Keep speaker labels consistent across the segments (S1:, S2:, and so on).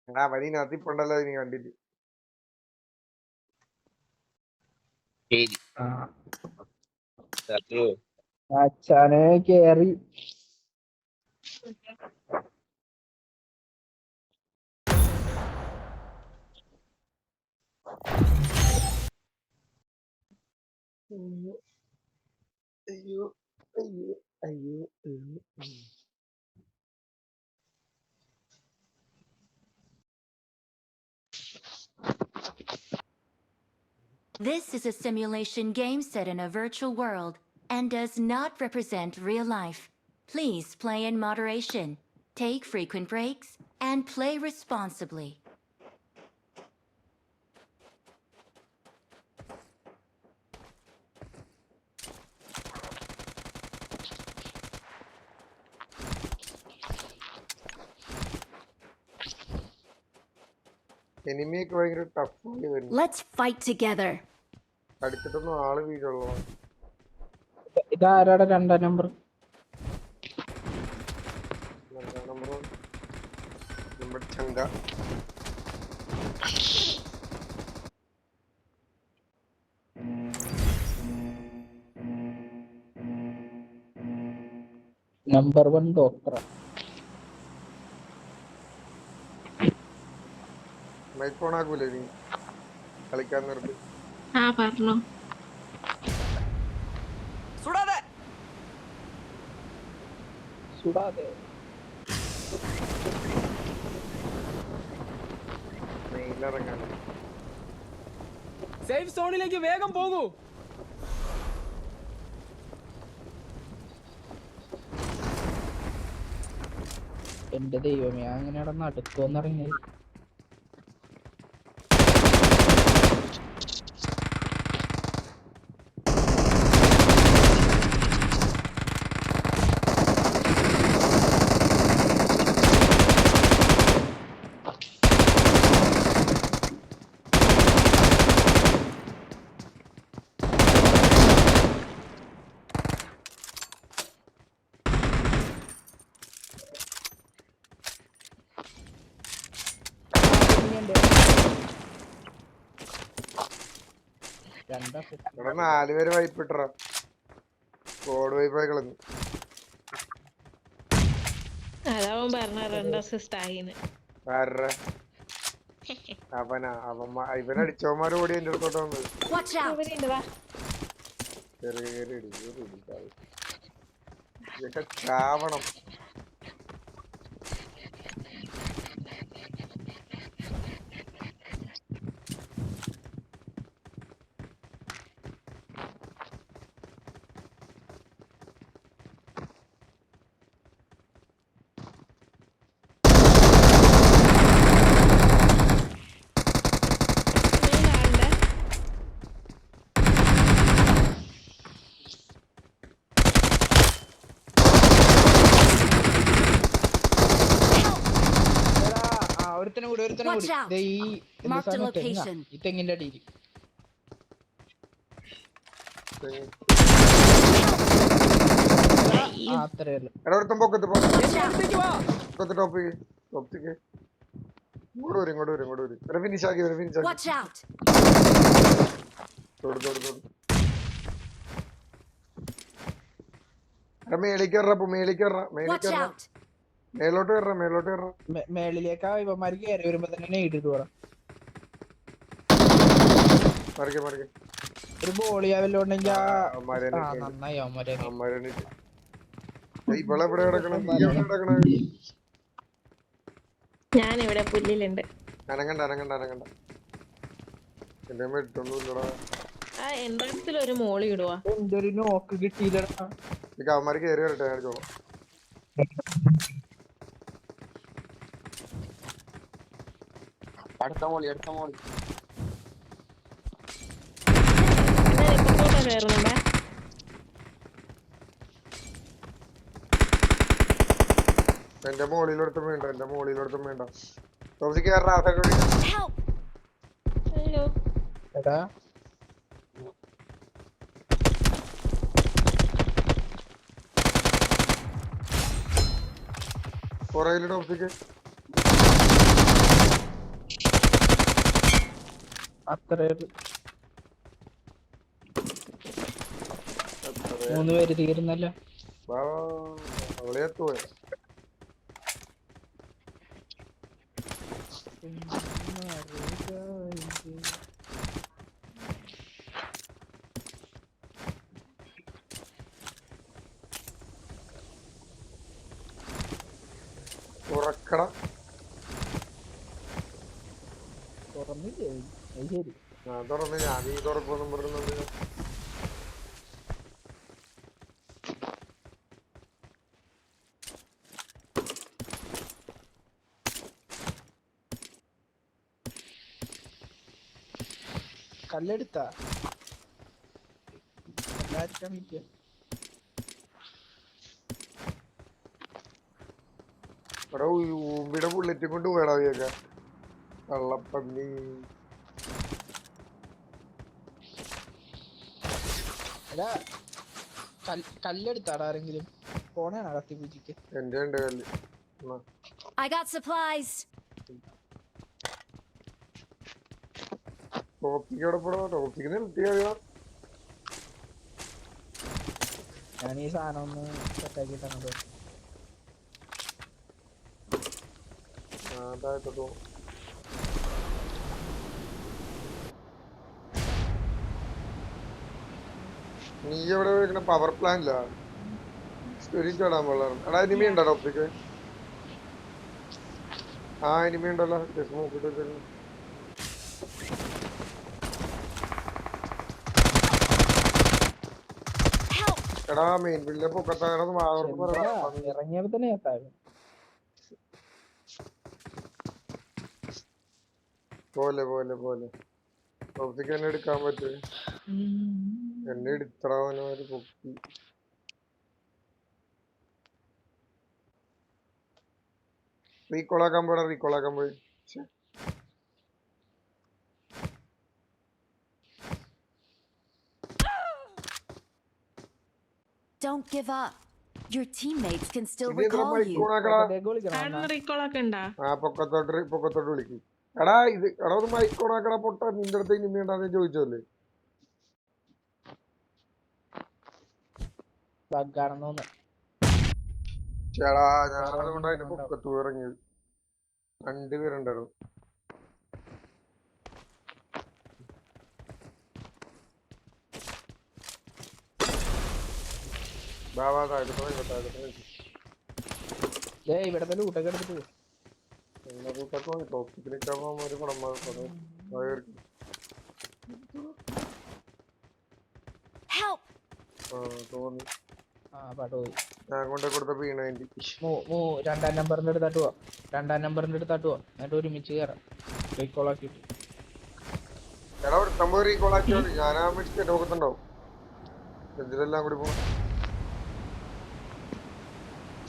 S1: ആ വഴിനകത്ത് ഇപ്പൊ ഉണ്ടല്ലോ നീ കണ്ടിട്ട്.
S2: അച്ഛനെ കേറി
S1: അയ്യോ അയ്യോ അയ്യോ അയ്യോ.
S3: This is a simulation game set in a virtual world and does not represent real life. Please play in moderation, take frequent breaks, and play responsibly.
S1: എനിമിയൊക്കെ ഭയങ്കര ടഫ് വരുന്നു.
S3: Let's fight together.
S1: അടിച്ചിട്ടൊന്നും ആള് വീഴുള്ളൂ.
S2: ഇതാരാടെ 2ാം നമ്പർ?
S1: നമ്മുടെ ചങ്ക
S2: number 1 doctor.
S1: Mic on ആക്കൂലേ നീ കളിക്കാൻ നിർത്തി?
S4: ആ പറഞ്ഞോ.
S2: സുടാതെ
S1: മെയിലിറങ്ങാൻ
S5: safe സോണിലേക്ക് വേഗം പോകൂ.
S2: എന്റെ ദൈവമേ, അങ്ങനെ അടുത്തോന്നിറങ്ങി.
S1: ഇവിടെ 4 പേര് വൈപ്പിട്ടറ കോഡ് വൈപ്പായി കളഞ്ഞു.
S4: അതാവൻ പറഞ്ഞ 2 അസിസ്റ്റ് ആയിന്ന്.
S1: ആരുടെ ഇവനടിച്ചോമാര് കൂടി എന്റെ അടുത്തോട്ട് വന്നത്. ഇതൊക്കെ ചാവണം.
S3: Watch out. Mark the location.
S2: ഈ തെങ്ങിന്റെ അടിയിൽ അത്രയല്ല.
S3: Watch out. Watch out.
S1: മേലോട്ട് കയറ മേലോട്ട് കയറ.
S2: മേളിലേക്കാ ഇവന്മാര് കയറി വരുമ്പോ തന്നെ ഇട്ടിട്ട് പോറാ. ഒരു ബോളിയാ വല്ലോ ഉണ്ടെങ്കിൽ നന്നായി അവന്മാരെ.
S4: ഞാനിവിടെ പുല്ലിലുണ്ട്.
S1: അനങ്ങണ്ട അനങ്ങണ്ട അനങ്ങണ്ട. എന്റെ ഇട്ടൊന്നുമില്ലടാ.
S4: ആ എന്റെ അടുത്തൊരു മോളി ഇടുവാ.
S2: എന്തൊരു നോക്ക് കിട്ടിയില്ലടാ.
S1: അവന്മാര് കയറി വരട്ടെ ഞാൻ ചോളാം.
S6: അടുത്ത മോളി
S4: കേറുന്നുണ്ടേ.
S1: എന്റെ മോളിലോടത്തും വേണ്ട എന്റെ മോളിലോടത്തും വേണ്ട. കയറാ
S4: അയ്യോ
S2: എടാ
S1: പുറയിലിട്ട് ഓഫിക്ക്
S2: അത്ര 3 പേര് തീരുന്നല്ലോ.
S1: അവളെത്തു പോയ തുറക്കട
S2: തുറന്നില്ലേ? അത് ശരി.
S1: ഞാൻ തുറന്ന് ഞാൻ ഈ തുറക്കൊന്നും പറയുന്നുണ്ട്.
S2: കല്ലെടുത്താ എല്ലാവർക്കും കിട്ടിയ
S1: ഇവിടെ ഊമ്പിയുടെ ബുള്ളറ്റ് കൊണ്ട് പോയടാ കേക്ക കള്ളപ്പന്നി.
S2: എടാ കല്ലെടുത്താടാ ആരെങ്കിലും? ഫോണാണോ കത്തിപ്പിച്ചിട്ട്?
S1: എന്റെ ഉണ്ട് കല്ല്.
S3: I got supplies.
S1: ടോപ്പിക്ക് എവിടെ പോടാ? ടോപ്പിക്ക് നിർത്തിയാ
S2: ഞാൻ ഈ സാധനം ഒന്ന് സെറ്റാക്കിട്ടാണ്.
S1: അതായിട്ടോ നീ എവിടെ വെക്കണ? പവർ പ്ലാന്റിലാ സ്റ്റോറി ചാടാൻ പാടില്ലായിരുന്നു. എടാ എനിമി ഉണ്ടോ ടോപ്പിക്ക്? ആ എനിമി ഉണ്ടല്ലോ. ജസ്റ്റ് നോക്കിട്ട് എടാ മെയിൻ ബില്ലിന്റെ പൊക്കത്താകണം.
S2: ഇറങ്ങിയപ്പോ തന്നെ
S1: പോലെ പോലെ പോലെ ടോപ്പിക്ക് എന്നെ എടുക്കാൻ പറ്റേ? എന്നെ എടുത്തടാവനൊരു പൊക്കി. റീകോളാക്കാൻ പോടാ. റീകോളാക്കാൻ പോയി.
S3: Don't give up. Your teammates can still
S1: ഇത് എത്ര
S3: recall you.
S1: മൈക്കോണാക്കടാ?
S4: റീകോളൊക്കെ ഉണ്ടാ?
S1: ആ പൊക്കത്തോട്ട് വിളിക്കും. എടാ ഇത് എടാ ഒന്ന് മൈക്കോണാക്കടാ പൊട്ട. നിന്റെ അടുത്ത് ഇനിമി ഉണ്ടാന്ന് ചോദിച്ചല്ലേ? ചേടാ ഞാനതുകൊണ്ട് അതിന്റെ പൊക്കത്തു ഇറങ്ങിയത്. 2 പേരുണ്ടായിരുന്നു.
S2: ഇവിടെ തന്നെ ഊട്ടൊക്കെ എടുത്തിട്ട്
S3: Help!
S1: ഞാൻ കൊണ്ടേ കൊടുത്ത P90.
S2: 2ാം നമ്പറിന്റെ അടുത്താട്ട് പോവാ. 2ാം നമ്പറിന്റെ അടുത്താട്ട് പോവാ. എന്നിട്ട് ഒരുമിച്ച് കയറാം. റീകോൾ ആക്കിട്ട്
S1: എടാ ഒരു സംഭവം റീകോൾ ആക്കിയാൽ മതി. ഞാൻ ആ മിക്സ് നോക്കത്തുണ്ടാവും. എന്തിനെല്ലാം കൂടി പോകും.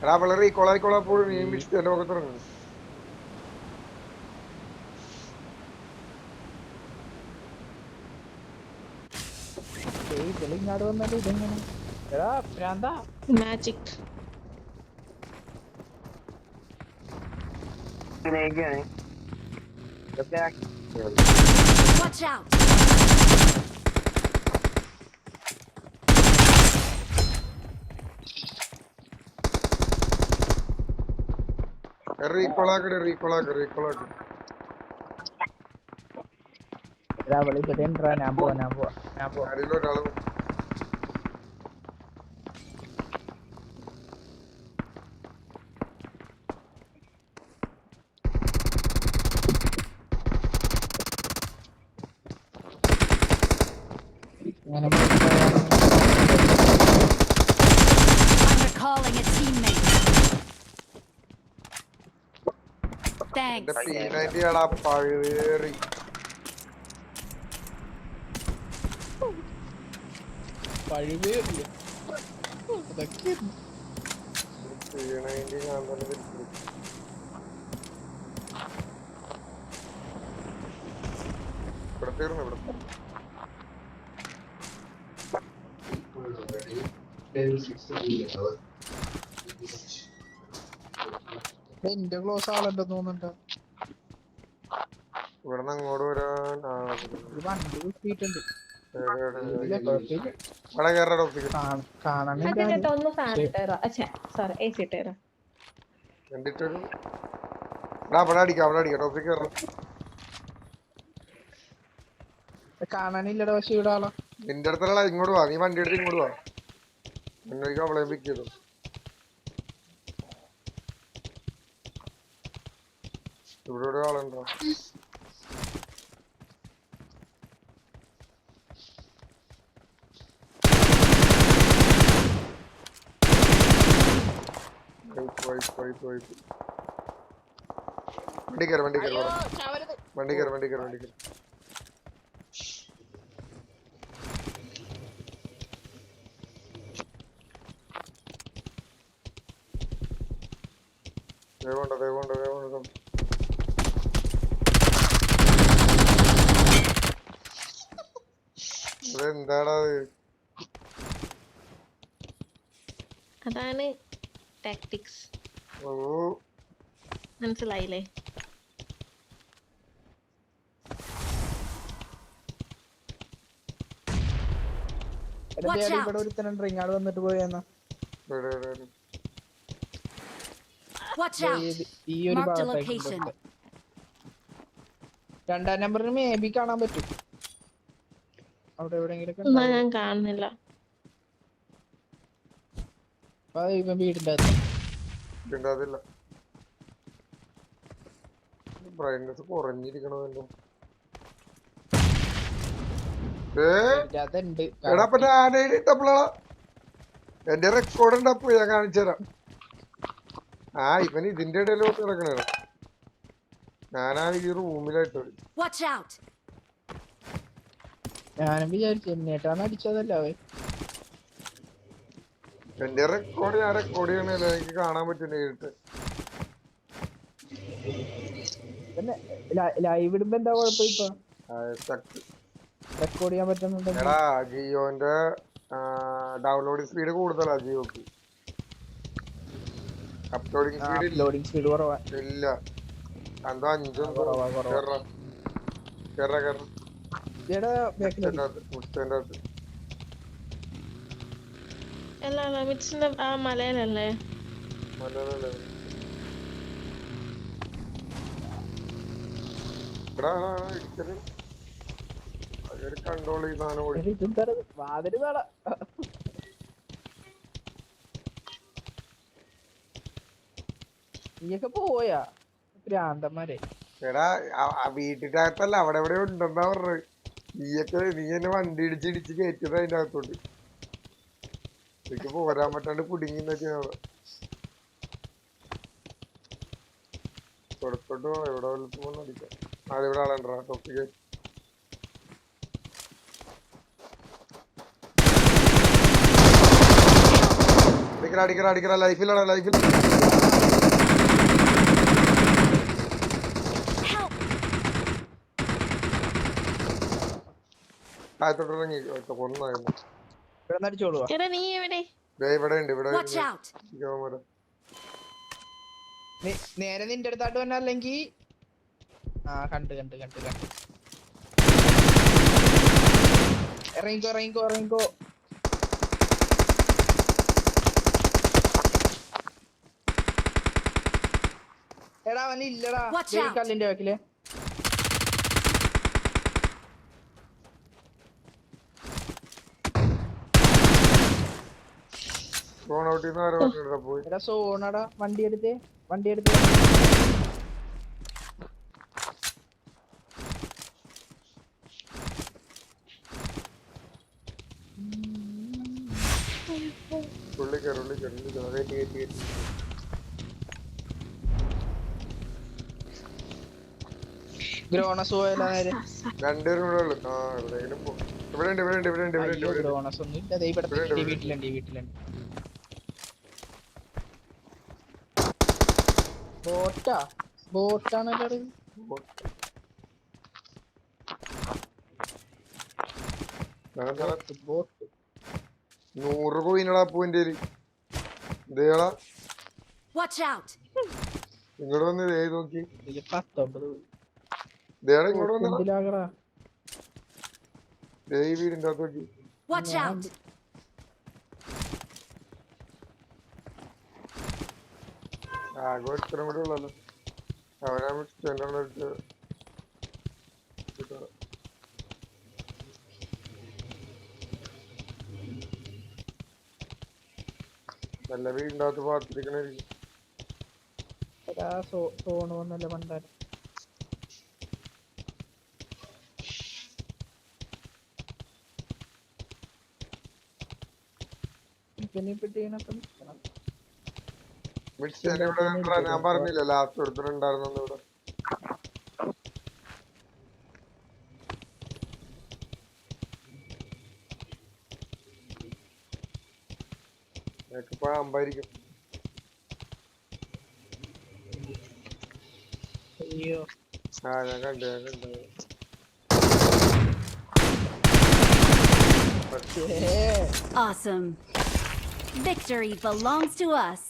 S1: എടാ വളരെ റീകോൾ ആയിക്കോളാപ്പോഴും ഈ മിക്സ് എന്റെ മുഖത്തിറങ്ങും.
S2: ഇങ്ങോട്ട് വന്നിട്ട് ഇതെങ്ങനെ? എടാ പ്രാന്താ
S4: മാജിക്.
S3: Watch out!
S1: റീകോൾ ആക്കി.
S2: ഞാൻ പോവാ.
S1: ആരെങ്കിലും ഒരാള്
S3: I'm recalling a teammate. Thanks.
S1: P90 ആടാ പഴവേറി.
S2: പഴുവേറില്ല അതൊക്കെ
S1: P90 ഞാൻ തന്നെ തിരിച്ചു. ഇവിടെ തീർന്നു.
S2: എന്റെ ക്ലോസ് ആളുണ്ടെന്ന് തോന്നുന്നുണ്ട്.
S1: ഇവിടുന്ന് അങ്ങോട്ട് വരാൻ
S2: ഒരു വണ്ടി കിട്ടിയിട്ടുണ്ട്.
S1: ഇവിടെ കയറാ ടോപ്പിക്ക്
S2: കാണാനില്ല
S4: അതിന്റെ ഒന്ന് ഫാൻ ഇട്ടേരാ സോറി AC ഇട്ടേരാ.
S1: കണ്ടിട്ടൊരു അവിടെ അടിക്കാം ടോപ്പിക്ക് കയറാം.
S2: കാണാനില്ലട. പക്ഷെ ഇവിടെ ആളോ
S1: നിന്റെ അടുത്തുള്ള ഇങ്ങോട്ട് വാ, നീ വണ്ടി എടുത്ത് ഇങ്ങോട്ട് വാ. മുന്നോട്ട് അവളെ പിക്ക് ചെയ്തു. ഇവിടെ ആളുണ്ടോ? വണ്ടി കയറി
S2: വണ്ടി
S1: വേഗം അതെന്താടാ
S4: അതാണ് ടാക്ടിക്സ്.
S1: ഓ
S4: മനസ്സിലായില്ലേ?
S2: ഇവിടെ ഒരുത്തനുണ്ട്. ഇങ്ങാട് വന്നിട്ട് പോയെന്നാ
S3: Watch out!
S2: ഈ ഒരു
S3: Marked a
S2: ഭാഗത്തായിട്ട്
S3: location.
S2: രണ്ടാം നമ്പറിന് മേബി കാണാൻ പറ്റും. അവിടെ എവിടെയെങ്കിലും
S4: എന്നാ ഞാൻ കാണുന്നില്ല.
S2: വീടിന്റെ അകത്ത്
S1: അതില്ല. ബ്രൈറ്റ്നസ് കുറഞ്ഞിരിക്കണമല്ലോ.
S2: അതുണ്ട്.
S1: എന്റെ റെക്കോർഡ് ഉണ്ടപ്പോ ഞാൻ കാണിച്ചുതരാം. ഇവന് ഇതിന്റെ ഇടയിലോട്ട് കിടക്കണ ഞാനാ ഈ റൂമിലായിട്ട്.
S2: ഞാനും വിചാരിച്ചു എന്നിട്ടാണ് അടിച്ചതല്ല അവൻ.
S1: എന്റെ റെക്കോർഡ് ഞാൻ റെക്കോർഡ് ചെയ്യണല്ലോ, എനിക്ക് കാണാൻ പറ്റും നേരിട്ട്.
S2: ലൈവ് ഇടുമ്പോ എന്താ കുഴപ്പം? ഇപ്പൊ റെക്കോർഡ് ചെയ്യാൻ പറ്റുന്നുണ്ട്.
S1: എടാ ജിയോന്റെ ഡൗൺലോഡിങ് സ്പീഡ് കൂടുതലാ ജിയോക്ക്. അപ്ലോഡിങ്
S2: സ്പീഡ് കുറവാ.
S1: ഇല്ല എന്തോ 5
S4: അല്ല മിക്സിന്റെ ആ മലയിലല്ലേ?
S1: കൺട്രോൾ ചെയ്താണ്.
S2: വാതില് വേള നീയൊക്കെ പോയാ ഭ്രാന്തന്മാരെ.
S1: എടാ വീട്ടിന്റെ അകത്തല്ല, അവിടെ എവിടെ ഉണ്ടെന്നാ പറഞ്ഞത്. നീ എന്നെ വണ്ടി ഇടിച്ച് കയറ്റിയത് അതിന്റെ അകത്തോട്ട്. എനിക്ക് പോരാൻ പറ്റാണ്ട് കുടുങ്ങിന്നൊക്കെ പുറത്തോട്ട് പോ. എവിടെ വല്ലപ്പോഴും അടിക്കാം. ഇവിടെ ആളണ്ടാ ടോപ്പിക്ക്. അടിക്കറ ലൈഫിലാണ് ലൈഫിൽ. താഴത്തോട്ടിറങ്ങി കൊന്നായിരുന്നു.
S4: എടാ നീ എവിടെ?
S1: ഇവിടെ ഉണ്ട്. ഇവിടെ
S2: നേരെ നിന്റെ അടുത്തായിട്ട് വന്ന. അല്ലെങ്കിൽ കണ്ട് ഇറങ്ങിക്കോ. എടാ അവനില്ലടാ കല്ലിന്റെ ബാക്കില്. എടാ സോണടാ വണ്ടി എടുത്തേ. ഗ്രോണസ് പോയല്ലോ നേരെ.
S1: രണ്ടുപേരും ഇവിടെ ഉള്ളു. ഇവിടെ ഉണ്ട്.
S2: ഗ്രോണസ് ഒന്നും ഇല്ല. ഇവിടെ വീട്ടിലുണ്ട്. ബോട്ടാണല്ലോ.
S1: 100 കോയിനടാ പൂവിന്റെ ഇതേടാ. ഇങ്ങോട്ട് വന്ന് നോക്കി. ദേടാ ഇങ്ങോട്ട് വന്നടാ.
S2: എന്തിലാകടാ
S1: ദേ ഈ വീടിന്റെ അകത്ത് നോക്കി.
S3: Watch out!
S1: ആകെ ഒരുത്തരം കൂടെ ഉള്ളല്ലോ. അവനാ സ്റ്റെൻഡറിന്റെ അടുത്ത് നല്ല വീടിന്റെ അകത്ത് പാർത്തിരിക്കണായിരിക്കും.
S2: സോണ് വന്നല്ലേ പണ്ടാരം.
S1: ഞാൻ പറഞ്ഞില്ല ലാസ്റ്റ് ഒരുത്തരുണ്ടായിരുന്നു ഇവിടെ. എനിക്കിപ്പോ അമ്പായിരിക്കും.
S2: അയ്യോ
S1: ഞാൻ കണ്ടു.
S3: Awesome. Victory belongs to us.